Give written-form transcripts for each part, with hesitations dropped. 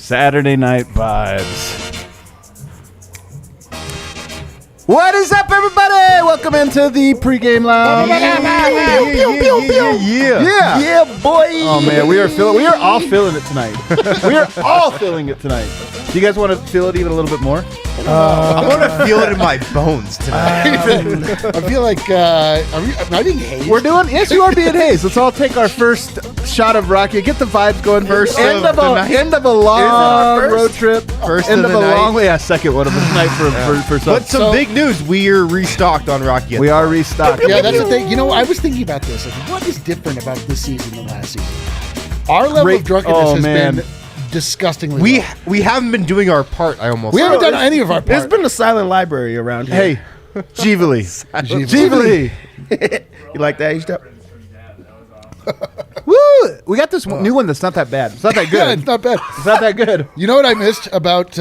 Saturday Night Vibes. What is up, everybody? Welcome into the pregame lounge. Yeah, boy. Oh man, we are all feeling it tonight. We are all feeling it tonight. Do you guys want to feel it even a little bit more? I want to feel it in my bones tonight. I feel like, am I being hazed? Yes, you are being hazed. Let's all take our first shot of Rocky. Get the vibes going. First end of a long road trip. First end of of the a night. long way. Yeah, second one of the night for some. But some big news. We are restocked on Rocky. We are restocked. Yeah, that's the thing. You know, I was thinking about this. Like, what is different about this season than last season? Our level of drunkenness has been disgustingly low. We haven't been doing our part. We haven't done any of our part. There's been a silent library around here. Hey, Jeevely. You like that, H-Step? Woo! We got this new one that's not that bad. It's not that good. Yeah, it's not bad. It's not that good. You know what I missed about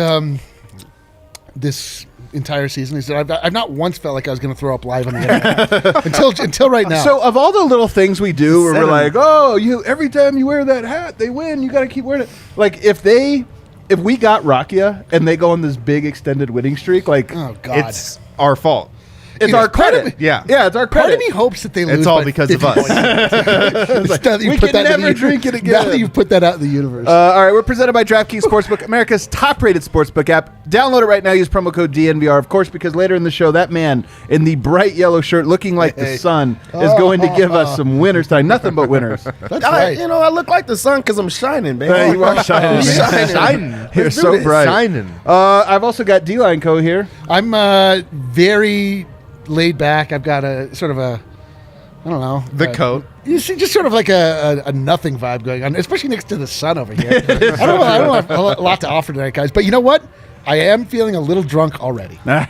this entire season is that I've not once felt like I was going to throw up live on the internet until right now. So of all the little things we do, where we're like, oh, every time you wear that hat, they win. You got to keep wearing it. Like if we got Rakia and they go on this big extended winning streak, like oh god, it's our fault. It's our credit. Yeah, it's our credit. Part of me hopes that they lose. It's all because of us. We can never drink it again. Now that you've put that out in the universe. All right, we're presented by DraftKings Sportsbook, America's top-rated sportsbook app. Download it right now. Use promo code DNVR, of course, because later in the show, that man in the bright yellow shirt looking like the sun is going to give us some winners tonight. Nothing but winners. That's right. I look like the sun because I'm shining, baby. You are shining. Shining. You're so bright. Shining. I've also got D-Line Co. here. I'm very laid back. I've got a sort of I don't know. The coat. You see, just sort of like a nothing vibe going on, especially next to the sun over here. I don't have a lot to offer tonight, guys. But you know what? I am feeling a little drunk already. That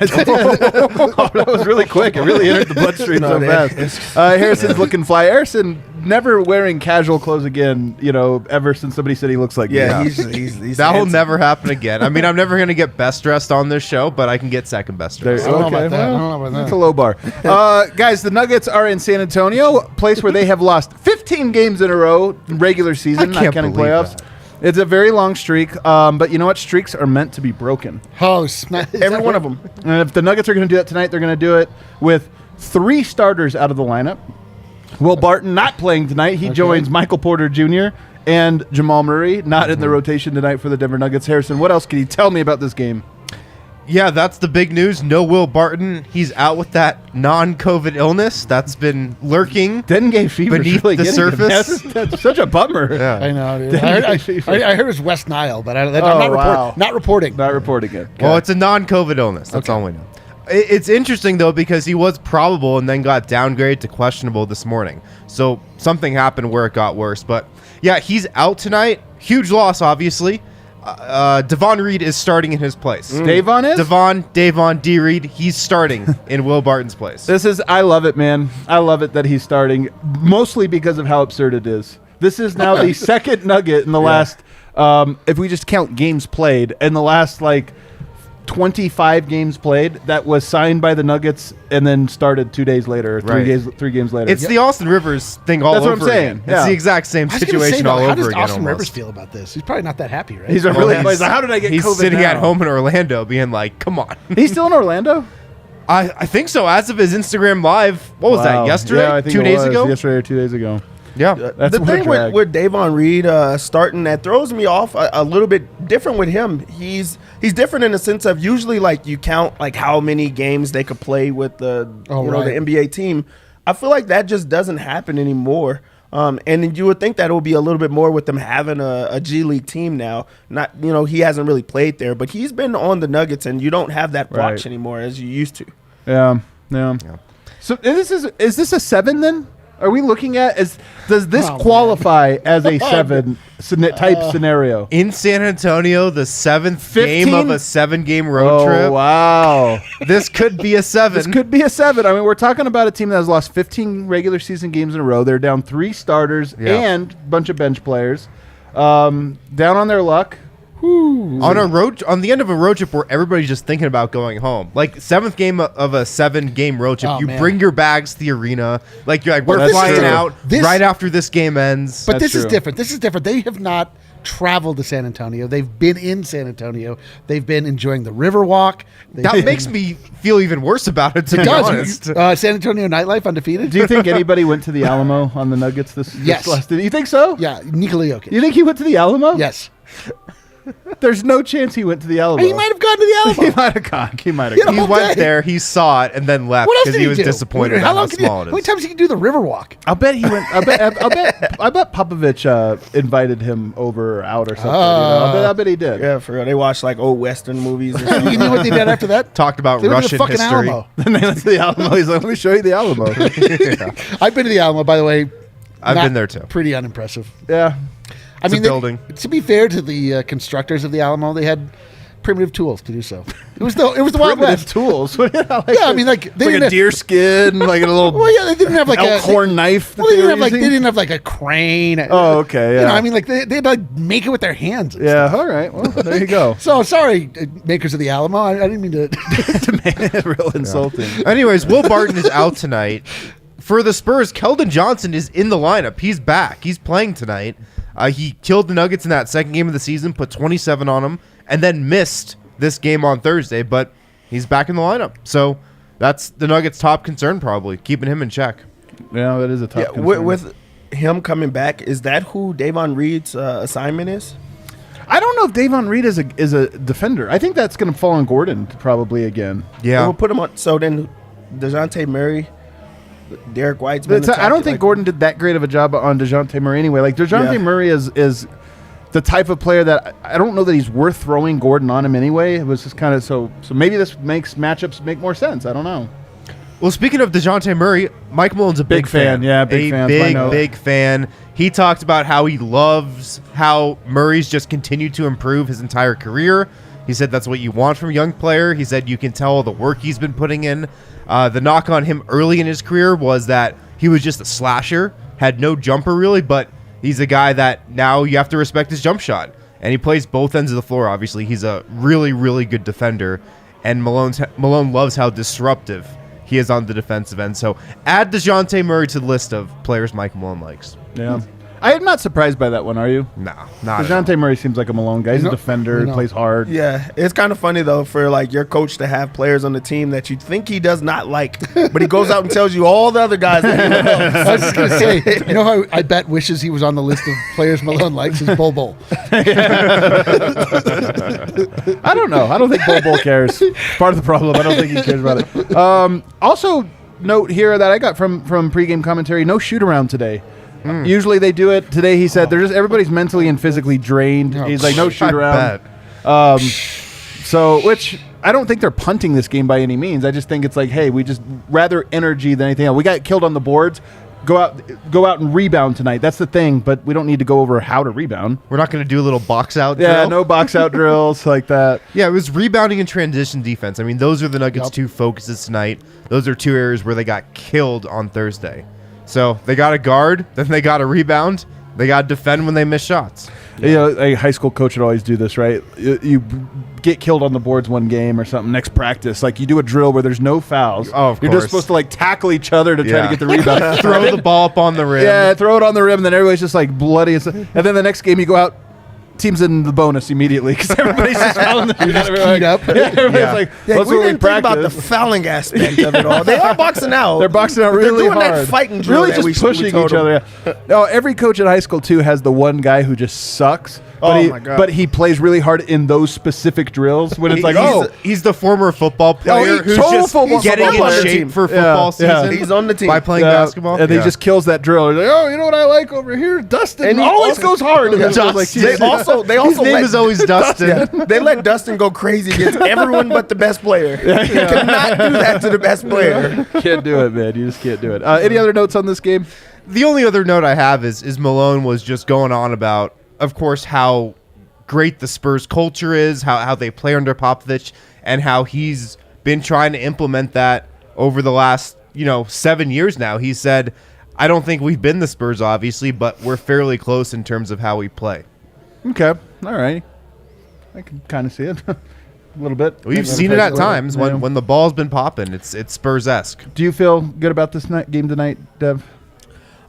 was really quick. It really entered the bloodstream so fast. Harrison's looking fly. Harrison never wearing casual clothes again, ever since somebody said he looks like me. He's That will never happen again. I mean, I'm never going to get best dressed on this show, but I can get second best dressed. I don't know about that. That's a low bar. Guys, the Nuggets are in San Antonio, a place where they have lost 15 games in a row in regular season, not counting playoffs. That. It's a very long streak, but you know what? Streaks are meant to be broken. Oh, every one of them. And if the Nuggets are going to do it tonight, they're going to do it with 3 starters out of the lineup. Will Barton not playing tonight. He joins Michael Porter Jr. and Jamal Murray, not in the rotation tonight for the Denver Nuggets. Harrison, what else can you tell me about this game? Yeah, that's the big news. No Will Barton. He's out with that non-COVID illness that's been lurking Dengue fever beneath really the surface. That's such a bummer. Yeah. I know, dude. I heard it was West Nile, but I'm not reporting. Not reporting it. Well, it's a non-COVID illness. That's all we know. It's interesting, though, because he was probable and then got downgraded to questionable this morning. So something happened where it got worse. But, yeah, he's out tonight. Huge loss, obviously. Devon Reed is starting in his place. Davon is? Davon D. Reed, he's starting in Will Barton's place. I love it, man. I love it that he's starting, mostly because of how absurd it is. This is now the second Nugget in the last, if we just count games played, in the last, 25 games played that was signed by the Nuggets and then started 2 days later, or three games later. It's the Austin Rivers thing all over That's what I'm saying. again. It's the exact same situation all over again. How does Austin almost. Rivers feel about this? He's probably not that happy, right? He's how did I get He's COVID sitting now? at home in Orlando being like, come on. He's still in Orlando? I think so. As of his Instagram live, what was that, yesterday? Yeah, I think 2 days ago? Yesterday or 2 days ago. Yeah. That's the thing with Davon Reed starting that throws me off a little bit different with him. He's different in the sense of usually you count how many games they could play with the the NBA team. I feel like that just doesn't happen anymore. And you would think that it would be a little bit more with them having a G League team now. Not he hasn't really played there, but he's been on the Nuggets, and you don't have that watch anymore as you used to. Yeah. So is this a 7 then? Are we looking at does this qualify as a 7 type scenario? In San Antonio, the 7th game of a 7-game road trip. Oh, wow. This could be a 7. This could be a 7. I mean, we're talking about a team that has lost 15 regular season games in a row. They're down 3 starters and a bunch of bench players. Down on their luck. On the end of a road trip where everybody's just thinking about going home, 7th game of a 7-game road trip, bring your bags to the arena, you're we're flying out right after this game ends. But this is different. They have not traveled to San Antonio. They've been in San Antonio. They've been enjoying the Riverwalk. That makes me feel even worse about it, to be honest. San Antonio nightlife undefeated. Do you think anybody went to the Alamo on the Nuggets this Yes. last? You think so? Yeah, Nikola Jokic. You think he went to the Alamo? Yes. There's no chance he went to the Alamo. He might have gone to the Alamo. He might have gone. He might have You gone. He all went day. there, he saw it, and then left What else because did he was do? disappointed at How how long can you, small how it many is. times you can do the Riverwalk? I'll bet he went. I bet Popovich invited him over or out or something. I bet he did. Yeah, for real. They watch like old Western movies. Or You something. know what they did after that? Talked about They went to Russian the fucking history. Alamo. Then they went to the Alamo. He's like, let me show you the Alamo. I've been to the Alamo, by the way. I've Not been there too. Pretty unimpressive. Yeah. I It's a mean, building. To be fair to the constructors of the Alamo, they had primitive tools to do so. It was the Wild Primitive West. tools. Like Yeah, I mean, like they like didn't a have, deer skin, like a little Well, yeah, they didn't have like elk horn knife. that Well, they they didn't were have like using. they didn't have like a crane. Oh, okay. Yeah. You know, I mean, like they had to like make it with their hands. And Yeah. stuff. All right. Well, there you go. So sorry, makers of the Alamo. I didn't mean to. Real insulting. Anyways, Will Barton is out tonight. For the Spurs, Keldon Johnson is in the lineup. He's back. He's playing tonight. He killed the Nuggets in that second game of the season, put 27 on them, and then missed this game on Thursday, but he's back in the lineup. So that's the Nuggets' top concern, probably, keeping him in check. Yeah, that is a tough. Yeah, concern. with him coming back, is that who Davon Reed's assignment is? I don't know if Davon Reed is a defender. I think that's going to fall on Gordon probably again. Yeah. We'll put him on. So then, DeJounte Murray, Derek White's been. I don't think like, Gordon did that great of a job on DeJounte Murray anyway. Like DeJounte Yeah. Murray is the type of player that I don't know that he's worth throwing Gordon on him anyway. It was just kind of so maybe this makes matchups make more sense. I don't know. Well, speaking of DeJounte Murray, Mike Malone's a big fan. Yeah, big fan. Big fan. He talked about how he loves how Murray's just continued to improve his entire career. He said that's what you want from a young player. He said you can tell all the work he's been putting in. The knock on him early in his career was that he was just a slasher, had no jumper really, but he's a guy that now you have to respect his jump shot. And he plays both ends of the floor, obviously. He's a really, really good defender. And Malone loves how disruptive he is on the defensive end. So add DeJounte Murray to the list of players Mike Malone likes. Yeah, I am not surprised by that one. Are you? No, not at all. DeJounte Murray seems like a Malone guy. He's a No, defender. no. Plays hard. Yeah, it's kind of funny though for like your coach to have players on the team that you think he does not like, but he goes out and tells you all the other guys that he loves. I was just gonna say, you know how I bet wishes he was on the list of players Malone likes is Bol Bol. I don't know. I don't think Bol cares. Part of the problem. I don't think he cares about it. Also, note here that I got from pregame commentary: no shoot around today. Usually they do it. Today he said they're just everybody's mentally and physically drained. Oh, He's like no shoot I around. bet. So which I don't think they're punting this game by any means. I just think it's like, hey, we just rather energy than anything else. We got killed on the boards. Go out and rebound tonight. That's the thing, but we don't need to go over how to rebound. We're not going to do a little box out Yeah, drill? no box out drills like that. Yeah, it was rebounding and transition defense. I mean, those are the Nuggets' Yep. two focuses tonight. Those are two areas where they got killed on Thursday. So they got to guard, then they got to rebound, they got to defend when they miss shots. You know, a high school coach would always do this, right? You get killed on the boards one game or something. Next practice, like you do a drill where there's no fouls. Oh, of You're course. just supposed to like tackle each other to try Yeah. to get the rebound. Throw the ball up on the rim. Yeah, throw it on the rim, and then everybody's just like bloody. And then the next game you go out, team's in the bonus immediately because everybody's just fouling the You're just keyed up. Yeah, everybody's Yeah. like, Yeah, let's we really didn't think about the practice. fouling aspect of it all. They are boxing out. They're boxing out But really they're doing hard. that fighting drill really that just we pushing told each other. Yeah. No, every coach at high school too has the one guy who just sucks. But Oh he, my God. But he plays really hard in those specific drills when it's like, he's the former football player he's who's total just football getting in player. shape for Yeah, football yeah. season. He's on the team. by playing Yeah, basketball. and he Yeah. just kills that drill. He's like, oh, you know what I like over here? Dustin. And he always also- goes hard. And Yeah. it's just like, They also His name let- is always Dustin. Yeah, they let Dustin go crazy against everyone but the best player. You cannot do that to the best player. can't do it, man. You just can't do it. Any other notes on this game? The only other note I have is Malone was just going on about, of course, how great the Spurs culture is, how they play under Popovich, and how he's been trying to implement that over the last 7 years now. He said, I don't think we've been the Spurs, obviously, but we're fairly close in terms of how we play. Okay. All right. I can kind of see it a little bit. We've seen it at times when the ball's been popping. It's Spurs-esque. Do you feel good about this game tonight, Dev?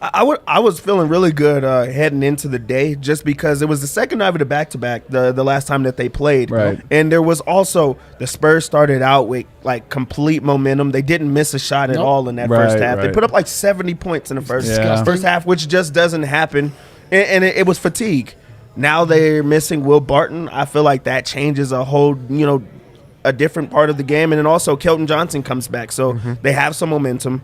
I was feeling really good heading into the day just because it was the second night of the back-to-back, the last time that they played. Right. And there was also the Spurs started out with like complete momentum. They didn't miss a shot at all in that first half. They put up like 70 points in the first half, which just doesn't happen. And it was fatigue. Now they're missing Will Barton. I feel like that changes a whole, a different part of the game. And then also Kelton Johnson comes back. So they have some momentum.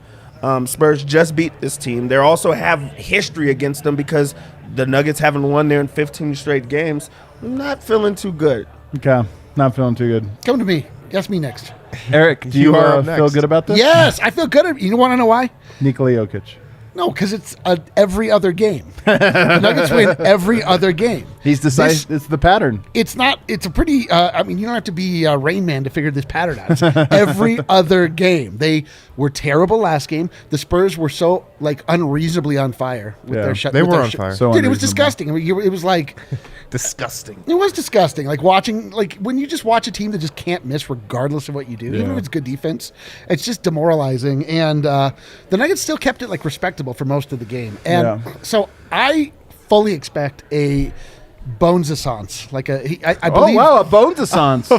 Spurs just beat this team. They also have history against them because the Nuggets haven't won there in 15 straight games. I'm not feeling too good. Okay. Not feeling too good. Come to me. Ask me next. Eric, do you feel good about this? Yes, I feel good. You want to know why? Nikola Jokic. No, because it's every other game. The Nuggets win every other game. He's decided it's the pattern. It's not. It's a pretty. You don't have to be Rain Man to figure this pattern out. It's every other game. They were terrible last game. The Spurs were so unreasonably on fire with their shot. They were on fire. So dude, it was disgusting. I mean, it was like disgusting. It was disgusting. Like watching, when you just watch a team that just can't miss regardless of what you do, even if it's good defense, it's just demoralizing. And the Nuggets still kept it respectable for most of the game. And so I fully expect a Bones-a-sance. I believe. Oh, wow, a Bones-a-sance.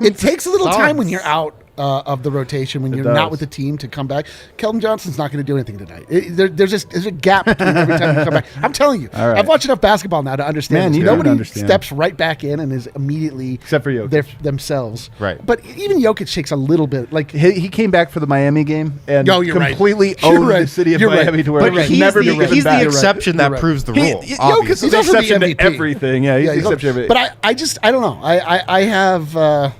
It takes a little time when you're out of the rotation, when you're not with the team, to come back. Kelton Johnson's not going to do anything tonight. There's a gap between every time you come back. I'm telling you. Right. I've watched enough basketball now to understand this. Nobody understand. steps right back in and is immediately except for Jokic. Themselves. Right. But even Jokic takes a little bit. He came back for the Miami game and completely owned the city of Miami to where but he's never been he's back. the exception that proves the rule. Jokic is the exception to everything. Yeah, he's the exception to everything. But I don't know. I have...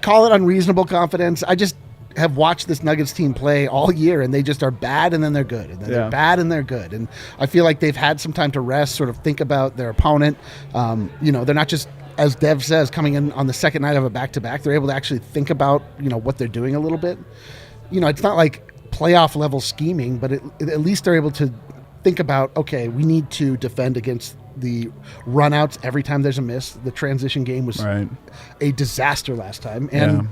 call it unreasonable confidence. I just have watched this Nuggets team play all year, and they just are bad, and then they're good, and then they're bad, and they're good. And I feel like they've had some time to rest, sort of think about their opponent. They're not just, as Dev says, coming in on the second night of a back-to-back. They're able to actually think about, what they're doing a little bit. It's not like playoff-level scheming, but at least they're able to think about, okay, we need to defend against the runouts every time there's a miss. The transition game was a disaster last time. And,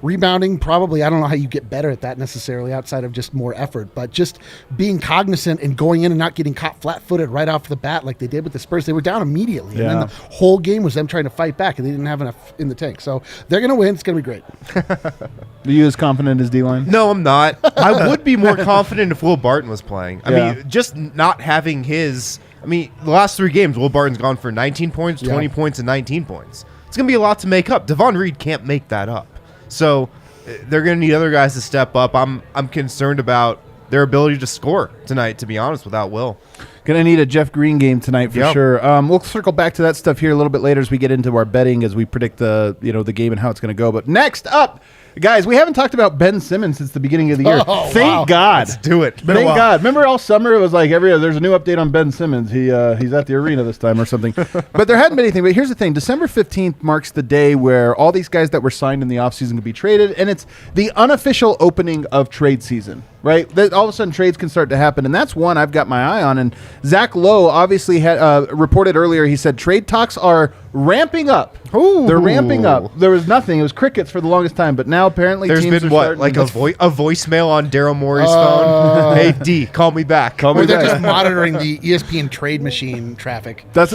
rebounding, probably, I don't know how you get better at that necessarily outside of just more effort, but just being cognizant and going in and not getting caught flat-footed right off the bat like they did with the Spurs. They were down immediately. And then the whole game was them trying to fight back, and they didn't have enough in the tank. So they're going to win. It's going to be great. Are you as confident as D-Line? No, I'm not. I would be more confident if Will Barton was playing. I mean, just not having his... the last 3 games, Will Barton's gone for 19 points, 20 points, and 19 points. It's going to be a lot to make up. Devon Reed can't make that up. So they're going to need other guys to step up. I'm concerned about their ability to score tonight, to be honest, without Will. Going to need a Jeff Green game tonight for sure. We'll circle back to that stuff here a little bit later as we get into our betting, as we predict the game and how it's going to go. But next up, guys, we haven't talked about Ben Simmons since the beginning of the year. Thank God. Let's do it. Thank God. Remember all summer it was like there's a new update on Ben Simmons. He's at the arena this time or something. But there hadn't been anything. But here's the thing. December 15th marks the day where all these guys that were signed in the offseason can be traded, and it's the unofficial opening of trade season, right? All of a sudden trades can start to happen, and that's one I've got my eye on. And Zach Lowe obviously had reported earlier, he said trade talks are ramping up. Ooh. They're ramping up. There was nothing. It was crickets for the longest time, but now apparently there's teams been are what, like a voicemail on Daryl Morey's phone? Hey, D, call me back. Or they're just monitoring the ESPN trade machine traffic. That's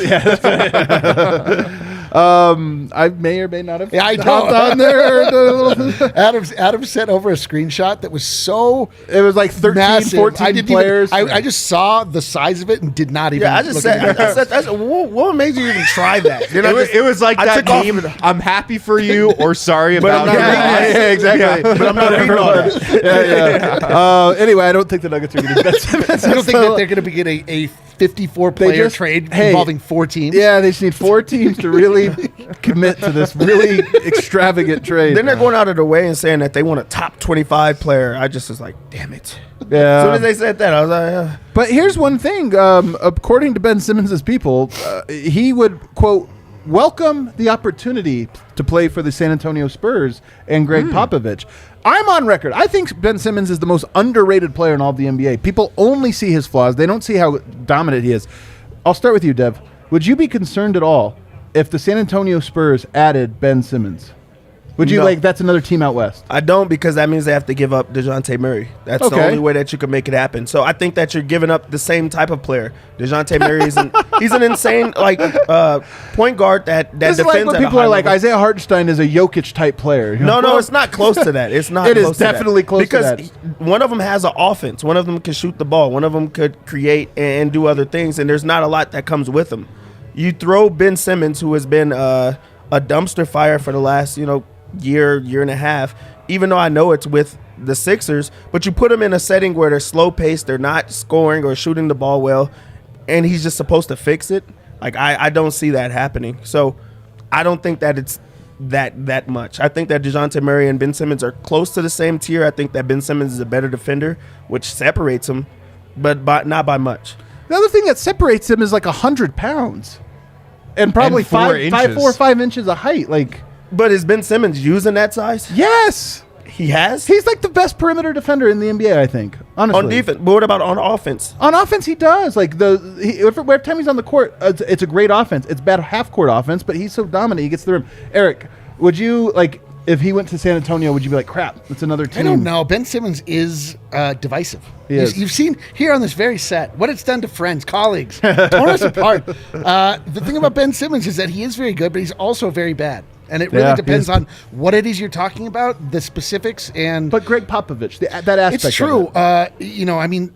I may or may not have. Yeah, I know. On there. Adam sent over a screenshot that was so. It was like 13, massive. 14 players. I just saw the size of it and did not even. Yeah, I said, what made you even try that? It was like that meme. I'm happy for you or sorry about it. Yeah, exactly. But I'm not reading all that. Anyway, I don't think the Nuggets are going to get that. I don't think that they're going to be getting a 54-player trade involving 4 teams. Yeah, they just need 4 teams to really commit to this really extravagant trade. Then they're going out of their way and saying that they want a top 25 player. I just was like, damn it. Yeah. As soon as they said that, I was like, But here's one thing. According to Ben Simmons' people, he would, quote, welcome the opportunity to play for the San Antonio Spurs and Greg Popovich. I'm on record. I think Ben Simmons is the most underrated player in all of the NBA. People only see his flaws. They don't see how dominant he is. I'll start with you, Dev. Would you be concerned at all if the San Antonio Spurs added Ben Simmons? Would you No. that's another team out west? I don't, because that means they have to give up DeJounte Murray. That's the only way that you can make it happen. So I think that you're giving up the same type of player. DeJounte Murray he's an insane point guard that This defends is like when at a people high are like, level. Isaiah Hartenstein is a Jokic type player. No, it's not close to that. It's not. It is close to that. definitely close to because that. one of them has an offense. One of them can shoot the ball. One of them could create and do other things. And there's not a lot that comes with them. You throw Ben Simmons, who has been a dumpster fire for the last year and a half. Even though I know it's with the Sixers, but you put him in a setting where they're slow paced, they're not scoring or shooting the ball well, and he's just supposed to fix it. Like I don't see that happening. So I don't think that it's that much. I think that DeJounte Murray and Ben Simmons are close to the same tier. I think that Ben Simmons is a better defender, which separates them, but not by much. The other thing that separates him is 100 pounds, and probably And 4 inches. 4 or 5 inches of height. But is Ben Simmons using that size? Yes, He has. he's the best perimeter defender in the NBA. I think, honestly. On defense. But what about on offense? On offense, he does. Every time he's on the court, it's a great offense. It's bad half-court offense, but he's so dominant. He gets to the rim. Eric, would you, if he went to San Antonio, would you be like, crap, it's another team? I don't know. Ben Simmons is divisive. He is. You've seen here on this very set what it's done to friends, colleagues, torn us apart. The thing about Ben Simmons is that he is very good, but he's also very bad. And it really Yeah, depends he is. on what it is you're talking about, the specifics, and But Greg Popovich, that aspect it's true. of it.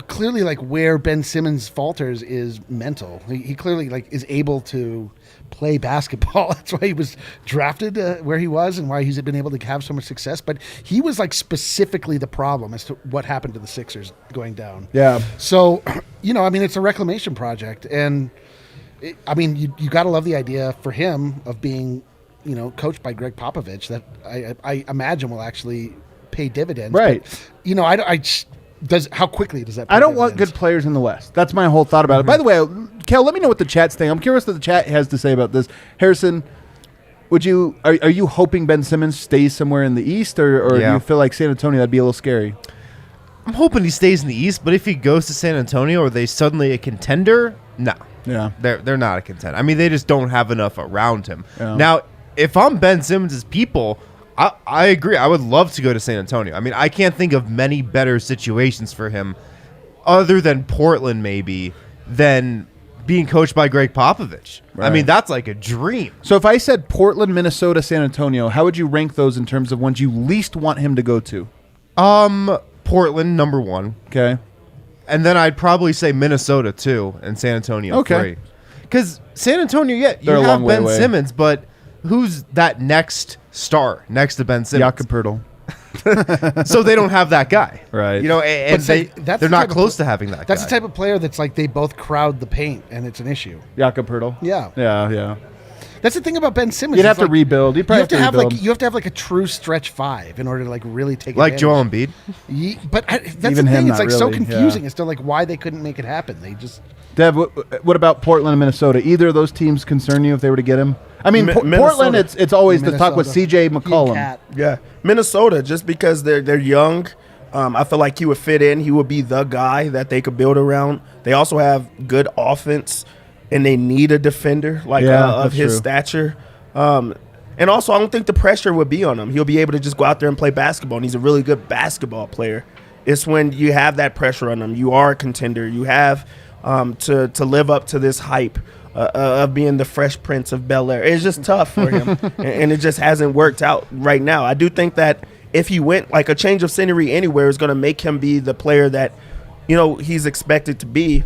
Clearly, where Ben Simmons falters is mental. He clearly is able to play basketball. That's why he was drafted where he was, and why he's been able to have so much success. But he was specifically the problem as to what happened to the Sixers going down. Yeah. So, it's a reclamation project, and you got to love the idea for him of being, coached by Greg Popovich. That I imagine will actually pay dividends. Right. But, how quickly does that pay I don't want dividends? good players in the West. That's my whole thought about it. By the way, Kel, let me know what the chat's saying. I'm curious what the chat has to say about this. Harrison, are you hoping Ben Simmons stays somewhere in the East, or do you feel like San Antonio, that'd be a little scary? I'm hoping he stays in the East, but if he goes to San Antonio, are they suddenly a contender? No. Yeah. They're not a contender. I mean, they just don't have enough around him. Yeah. Now, if I'm Ben Simmons' people, I agree. I would love to go to San Antonio. I mean, I can't think of many better situations for him other than Portland, maybe, than being coached by Greg Popovich. Right. I mean, that's like a dream. So if I said Portland, Minnesota, San Antonio, how would you rank those in terms of ones you least want him to go to? Portland, number 1. Okay. And then I'd probably say Minnesota, 2, and San Antonio, 3. Because San Antonio, you They're a have long way Ben away. Simmons, but who's that next star next to Ben Simmons? Jakob Poeltl. So they don't have that guy. Right. And That's they're the not type of close to having that That's guy. the type of player that's they both crowd the paint, and it's an issue. Jakob Poeltl. Yeah. Yeah. That's the thing about Ben Simmons. You'd is, have to rebuild. You'd probably have to rebuild. you have to have a true stretch 5 in order to really take like advantage. Joel Embiid. But that's Even the him, thing. It's not so really, confusing yeah. as to why they couldn't make it happen. They just Dev, what about Portland and Minnesota? Either of those teams concern you if they were to get him? I mean, Portland, it's always the talk with C.J. McCollum. Cat. Yeah, Minnesota, just because they're young, I feel like he would fit in. He would be the guy that they could build around. They also have good offense, and they need a defender of that's his true. stature. And also, I don't think the pressure would be on him. He'll be able to just go out there and play basketball, and he's a really good basketball player. It's when you have that pressure on him. You are a contender. You have to live up to this hype of being the Fresh Prince of Bel-Air. It's just tough for him, and it just hasn't worked out right now. I do think that if he went, a change of scenery anywhere is going to make him be the player that, he's expected to be.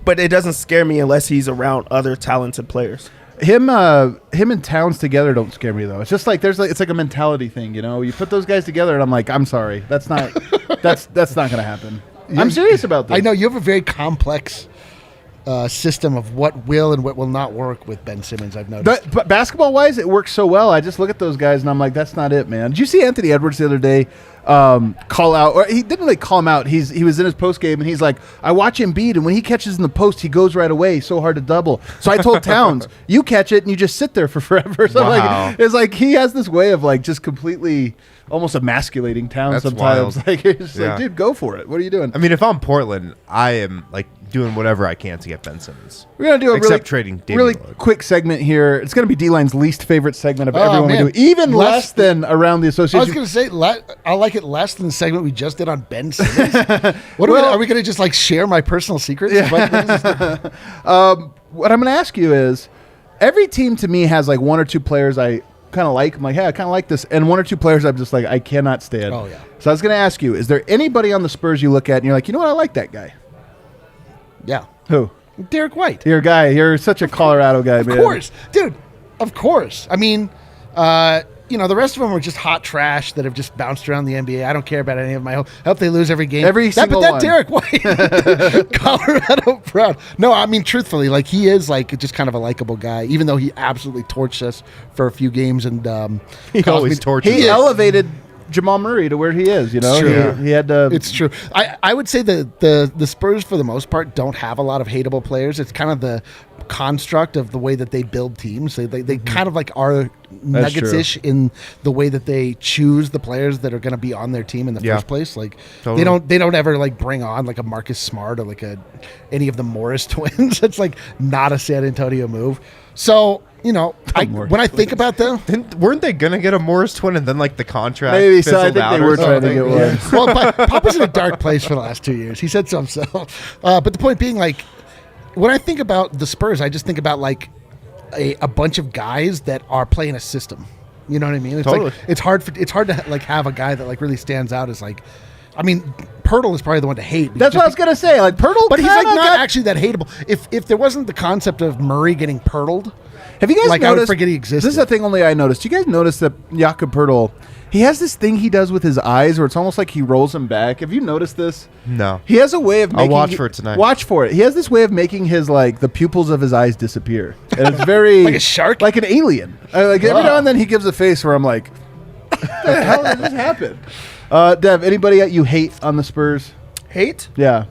But it doesn't scare me unless he's around other talented players. Him and Towns together don't scare me though. It's just it's like a mentality thing, You put those guys together, and I'm like, I'm sorry, that's not that's not going to happen. I'm serious about this. I know you have a very complex system of what will and what will not work with Ben Simmons. I've noticed. But basketball wise, it works so well. I just look at those guys and I'm like, that's not it, man. Did you see Anthony Edwards the other day call out? Or he didn't really call him out. He was in his post game and he's like, I watch Embiid, and when he catches in the post, he goes right away. So hard to double. So I told Towns, you catch it and you just sit there for forever. So Wow. it's like he has this way of just completely almost emasculating Towns That's sometimes. wild. It's Yeah. like, dude, go for it. What are you doing? I mean, if I'm Portland, I am doing whatever I can to get Ben Simmons. We're going to do a Except trading Damian really Lillard. quick segment here. It's going to be D-Line's least favorite segment of Oh, everyone man. we do, even less than around the I was association. going to say, I like it less than the segment we just did on Ben Simmons. Are we going to just like share my personal secrets? What I'm going to ask you is, every team to me has like one or two players I kind of like. I'm like, hey, I kind of like this. And one or two players I'm just like, I cannot stand. Oh, yeah. So I was going to ask you, is there anybody on the Spurs you look at and you're like, you know what, I like that guy? Yeah. Who? Derek White. You're a guy. You're such a Colorado guy, man. Of course. Dude, of course. I mean, the rest of them are just hot trash that have just bounced around the NBA. I don't care about any of them. I hope they lose every game. Single But one. Derek White, Colorado proud. No, I mean, truthfully, like he is like just kind of a likable guy, even though he absolutely torched us for a few games. And He always tortures He us. elevated Jamal Murray to where he is, It's true. He had to. It's true. I would say that the Spurs, for the most part, don't have a lot of hateable players. It's kind of the construct of the way that they build teams. They kind of like are Nuggets-ish in the way that they choose the players that are going to be on their team in the first place. Like Totally. they don't ever like bring on like a Marcus Smart or like any of the Morris twins. It's like not a San Antonio move. So when I think about them. Weren't they going to get a Morris twin and then like the contract Maybe so. I fizzled think out they or were trying to something? get one. Well, Papa's in a dark place for the last 2 years. He said so himself. But the point being, like, when I think about the Spurs, I just think about like a bunch of guys that are playing a system. You know what I mean? It's Totally. like it's hard to like have a guy that like really stands out as like. I mean, Pirtle is probably the one to hate. That's what I was gonna say. Like Pirtle, But he's like kinda not got- actually that hateable. If there wasn't the concept of Murray getting Pirtled, Have you guys like, I would noticed? forget he existed. This is a thing only I noticed. You guys notice that Jakob Pirtle, he has this thing he does with his eyes where it's almost like he rolls them back. Have you noticed this? No. He has a way of I'll making. watch for it tonight. Watch for it. He has this way of making his like the pupils of his eyes disappear, and it's very Like a shark? like an alien. Like every now and then he gives a face where I'm like, what the hell did this happen? Dev, anybody that you hate on the Spurs? Hate? Yeah.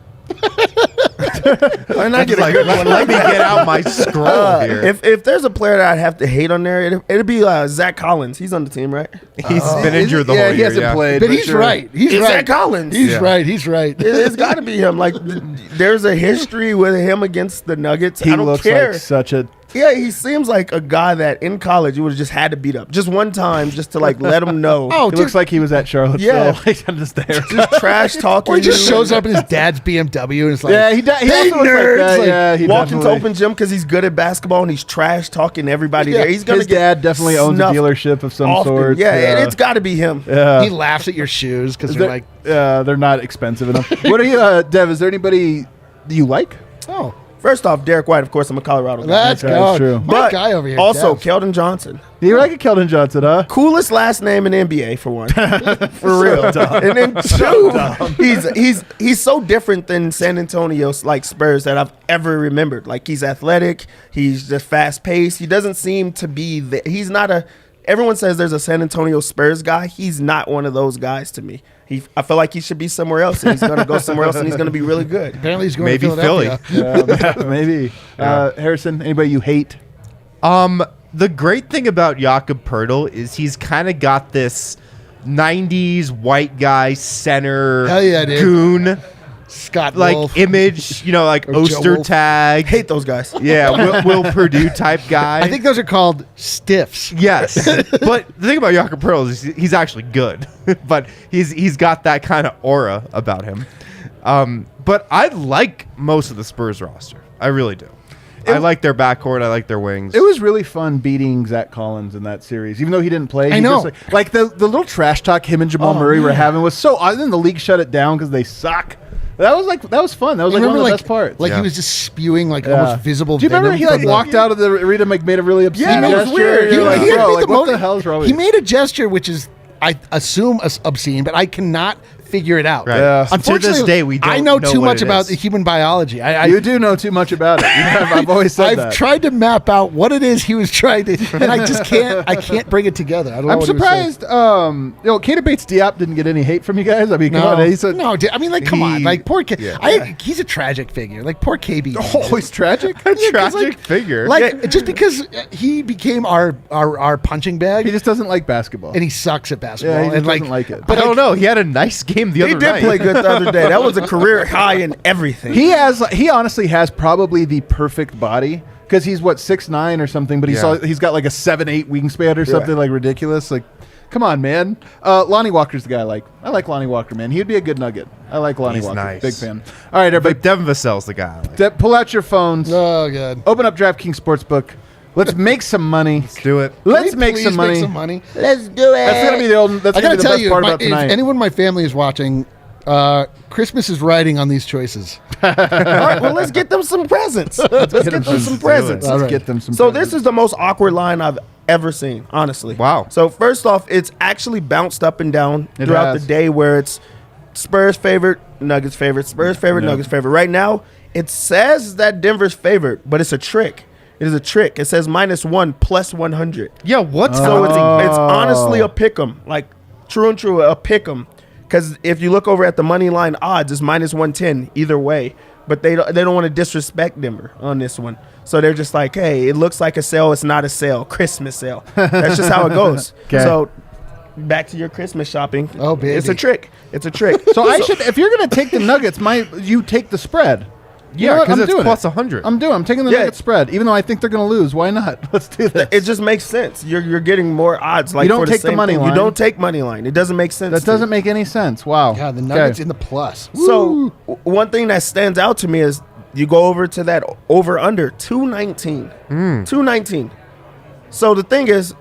Why not get a Like, good one? let me get out my scroll here. If there's a player that I'd have to hate on there, it'd be Zach Collins. He's on the team, right? He's been injured the whole year. he hasn't played. but he's sure. right. He's It's right. Zach Collins. He's Yeah. right. He's right. It's got to be him. Like, there's a history with him against the Nuggets. He I don't looks care. like such a. Yeah, he seems like a guy that in college you would have just had to beat up just one time, just to like let him know. Oh, He looks like he was at Charlottesville. Yeah. He's just there. just trash talking. Or he just shows up in his dad's BMW and it's like, Yeah, he hey, also looks nerds, like that. like, Yeah, he walk into definitely- open gym because he's good at basketball and he's trash talking everybody there. He's gonna His get dad definitely owns a snuffed dealership of some often. sort. Yeah, it's got to be him. Yeah. he laughs at your shoes because they're like, they're not expensive enough. What are you, Dev? Is there anybody you like? oh, First off, Derek White. Of course, I'm a Colorado guy. let's Okay, go. that's true. My But guy over here. also, Dev. Keldon Johnson. You like a Keldon Johnson, huh? Coolest last name in the NBA for one, for real. And then two, he's so different than San Antonio's like Spurs that I've ever remembered. Like he's athletic, he's just fast paced. He doesn't seem to be he's not a. Everyone says there's a San Antonio Spurs guy. He's not one of those guys to me. I feel like he should be somewhere else, and he's going to go somewhere else, and he's going to be really good. Apparently he's going Maybe to Philadelphia. Yeah, maybe. Harrison, anybody you hate? The great thing about Jakob Pirtle is he's kind of got this 90s white guy center Hell yeah, dude. goon Scott like Wolf. image, like Or Joe Oster Wolf. tag. Hate those guys. Yeah, Will Purdue type guy. I think those are called stiffs. Yes, but the thing about Jakob Pirtle is he's actually good, but he's got that kind of aura about him. But I like most of the Spurs roster. I really do. I like their backcourt. I like their wings. It was really fun beating Zach Collins in that series, even though he didn't play. I he know. just, like the little trash talk him and Jamal Murray were having was so. Other than the league shut it down because they suck. That was fun. That was like one of the best parts. Like Yeah. he was just spewing like Yeah. almost visible. Do you remember venom he like from the- walked out of the arena, like made a really obscene Yeah, it was gesture? weird. You're like, He had bro, made like, the what mo- the hell is wrong with He you? made a gesture which is, I assume, obscene, but I cannot figure it out. Right. Yeah. To Unfortunately, this day, we don't I know too what much it about is. the human biology. You do know too much about it. I've always said I've that. tried to map out what it is he was trying to, and I just can't. I can't bring it together. I don't know I'm what he was saying. surprised. Kato Bates Diop didn't get any hate from you guys. I mean, come on, he's a, no, dude, I mean, like, come on, He- like, poor kid. yeah. He's a tragic figure. Like, poor KB. Oh, he's tragic. a 'cause, tragic figure. Like, just because he became our punching bag, He just doesn't like basketball. and he sucks at basketball. Yeah, he just and doesn't like it. I don't know. He had a nice game game the other He did night. play good the other day. That was a career high in everything. He honestly has probably the perfect body because he's 6'9" or something, but he's got like a 7'8" wingspan or something like ridiculous. Like, come on, man. Lonnie Walker's the guy I like. I like Lonnie Walker, man. He'd be a good Nugget. I like Lonnie Walker. Nice. Big fan. All right, everybody. But Devin Vassell's the guy. I like. Pull out your phones. Oh, God. Open up DraftKings Sportsbook. Let's make some money. Let's do it. Let's Can we make please some money. Make some money. Let's do it. That's gonna be the old. That's I gonna gotta be the tell best you, part about tonight. if anyone in my family is watching, Christmas is riding on these choices. All right, well, let's get them some presents. Let's get them some presents. Let's All right. get them some. So presents. this is the most awkward line I've ever seen, honestly. Wow. So first off, it's actually bounced up and down It throughout has. the day where it's Spurs favorite, Nuggets favorite, Spurs favorite, Yeah. Nuggets favorite. Right now, it says that Denver's favorite, but it's a trick. It is a trick. It says -1 plus 100. Yeah, what's So it's happening? honestly a pick'em, like true and true, a pick'em. Because if you look over at the money line odds, it's -110 either way. But they don't want to disrespect Denver on this one. So they're just like, hey, it looks like a sale. It's not a sale. Christmas sale. That's just how it goes. 'Kay. So back to your Christmas shopping. Oh, baby. It's a trick. It's a trick. So I should, if you're gonna take the Nuggets, you take the spread. You know Yeah, what? because I'm it's doing plus it. 100. I'm taking the Yeah. Nuggets spread, even though I think they're gonna lose. Why not? Let's do this. It just makes sense. You're getting more odds. Like You don't for take the same money thing. line. You don't take money line. It doesn't make sense. That to doesn't you. make any sense. Wow. God, the Nuggets Okay. in the plus. So one thing that stands out to me is you go over to that over under 219. 219. So the thing is,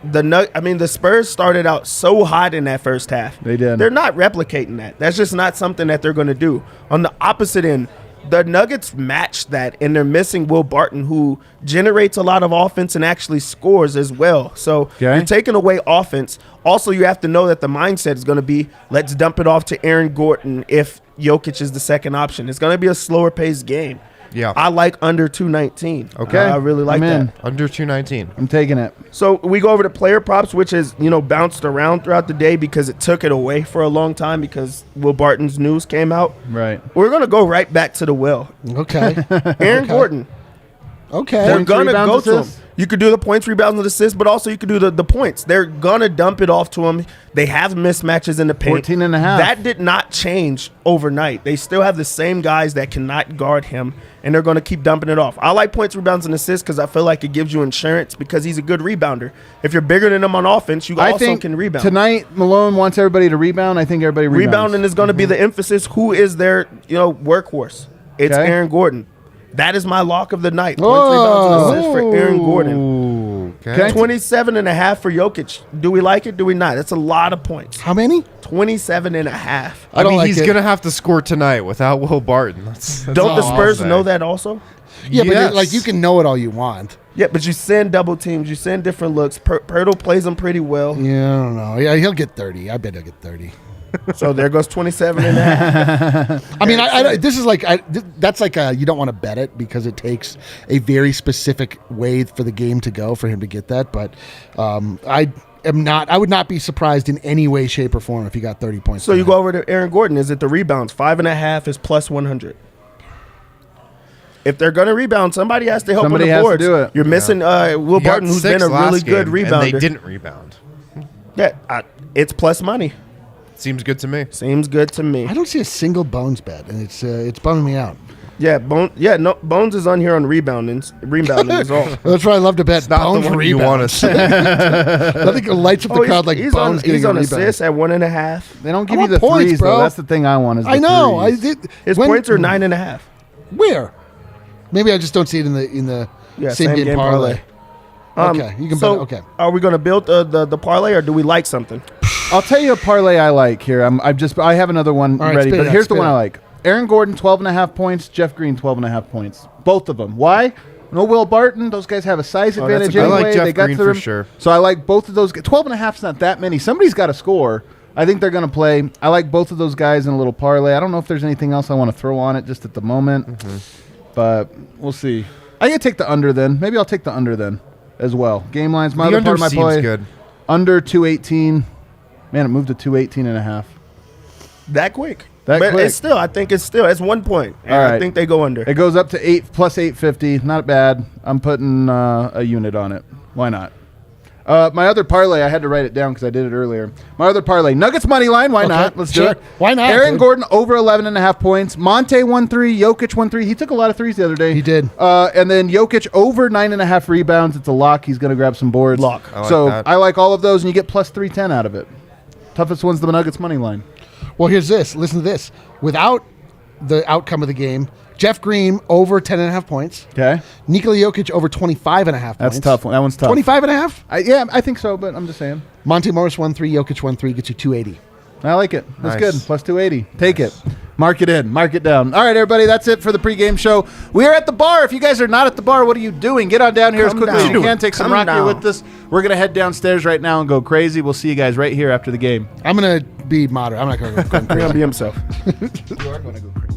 the Spurs started out so hot in that first half. They did. They're not replicating that. That's just not something that they're going to do. On the opposite end, the Nuggets match that, and they're missing Will Barton, who generates a lot of offense and actually scores as well. So Okay. you're taking away offense. Also, you have to know that the mindset is going to be, let's dump it off to Aaron Gordon if Jokic is the second option. It's going to be a slower paced game. Yeah. I like under 219. Okay. I really like I'm in. that. Under 219. I'm taking it. So we go over to player props, which is, bounced around throughout the day because it took it away for a long time because Will Barton's news came out. Right. We're going to go right back to the well. Okay. Aaron Gordon. Okay. They're Points, going to go rebounds, to him. assists? You could do the points, rebounds, and assists, but also you could do the points. They're going to dump it off to him. They have mismatches in the paint. 14 and a half. That did not change overnight. They still have the same guys that cannot guard him, and they're going to keep dumping it off. I like points, rebounds, and assists because I feel like it gives you insurance because he's a good rebounder. If you're bigger than him on offense, you I also think can rebound. tonight Malone wants everybody to rebound. I think everybody rebounds. Rebounding is going to be the emphasis. Who is their workhorse? It's Okay. Aaron Gordon. That is my lock of the night. Points, rebounds, and assists for Aaron Gordon. Ooh. Okay. 27.5 for Jokic. Do we like it? Do we not? That's a lot of points. How many? 27.5. I don't mean, like he's it. going to have to score tonight without Will Barton. That's Don't the all I'll Spurs say. know that also? Yeah, Yes. but like you can know it all you want. Yeah, but you send double teams. You send different looks. Pirtle plays them pretty well. Yeah, I don't know. Yeah, he'll get 30. I bet he'll get 30. So there goes 27.5. I mean, this is like that's like you don't want to bet it because it takes a very specific way for the game to go for him to get that. But I would not be surprised in any way, shape, or form if he got 30 points. So you tonight. go over to Aaron Gordon. Is it the rebounds? 5.5 is plus 100. If they're going to rebound, somebody has to help Somebody on has the to boards. do it. You're missing Will He got Barton, who's 6 been a really last good game, rebounder. And they didn't rebound. Yeah, it's plus money. Seems good to me. Seems good to me. I don't see a single Bones bet, and it's bumming me out. Yeah, Bones is on here on rebounding is all. That's why I love to bet Not Bones the one rebound. you want to see. I think it lights up the crowd like he's Bones getting he's a on rebound. assists at 1.5. They don't give I you want the points, threes, bro. though. That's the thing I want. Is the I know. I threes. did. His when- points are 9.5. Where? Maybe I just don't see it in the same game parlay. Okay, you can so bet. Okay. Are we going to build the parlay, or do we like something? I'll tell you a parlay I like here. I have another one All right, ready, spit but it out, here's the spit one it I out. like. Aaron Gordon, 12.5 points. Jeff Green, 12.5 points. Both of them. Why? No Will Barton. Those guys have a size Oh, that's advantage a good- I anyway. like Jeff they got Green to for them. sure. So I like both of those. 12.5 is not that many. Somebody's got to score. I think they're going to play. I like both of those guys in a little parlay. I don't know if there's anything else I want to throw on it just at the moment, but we'll see. I can take the under then. Maybe I'll take the under then as well. Game lines, my The other part under of my seems play. good. Under 218. Man, it moved to 218.5. That quick. That but quick. I think it's 1 point. And All right. I think they go under. It goes up to plus 850. Not bad. I'm putting a unit on it. Why not? My other parlay, I had to write it down because I did it earlier. My other parlay, Nuggets money line. Why not? Let's do it. Why not? Aaron Gordon over 11.5 points. Monte 1-3. Jokic 1-3. He took a lot of threes the other day. He did. And then Jokic over 9.5 rebounds. It's a lock. He's going to grab some boards. Lock. I like all of those, and you get plus 310 out of it. Toughest one's the Nuggets money line. Well, here's this. Listen to this. Without the outcome of the game, Jeff Green over 10.5 points. Okay. Nikola Jokic over 25.5 points. That's tough. That one's tough. 25.5? Yeah, I think so, but I'm just saying. Monte Morris 1-3, Jokic 1-3 gets you 280. I like it. That's Nice. good. Plus 280. Take it. Mark it in. Mark it down. All right, everybody. That's it for the pregame show. We are at the bar. If you guys are not at the bar, what are you doing? Get on down here as quickly as you can. Take some rock beer with us. We're going to head downstairs right now and go crazy. We'll see you guys right here after the game. I'm going to be moderate. I'm not going to go crazy. He's gonna be himself. You are going to go crazy.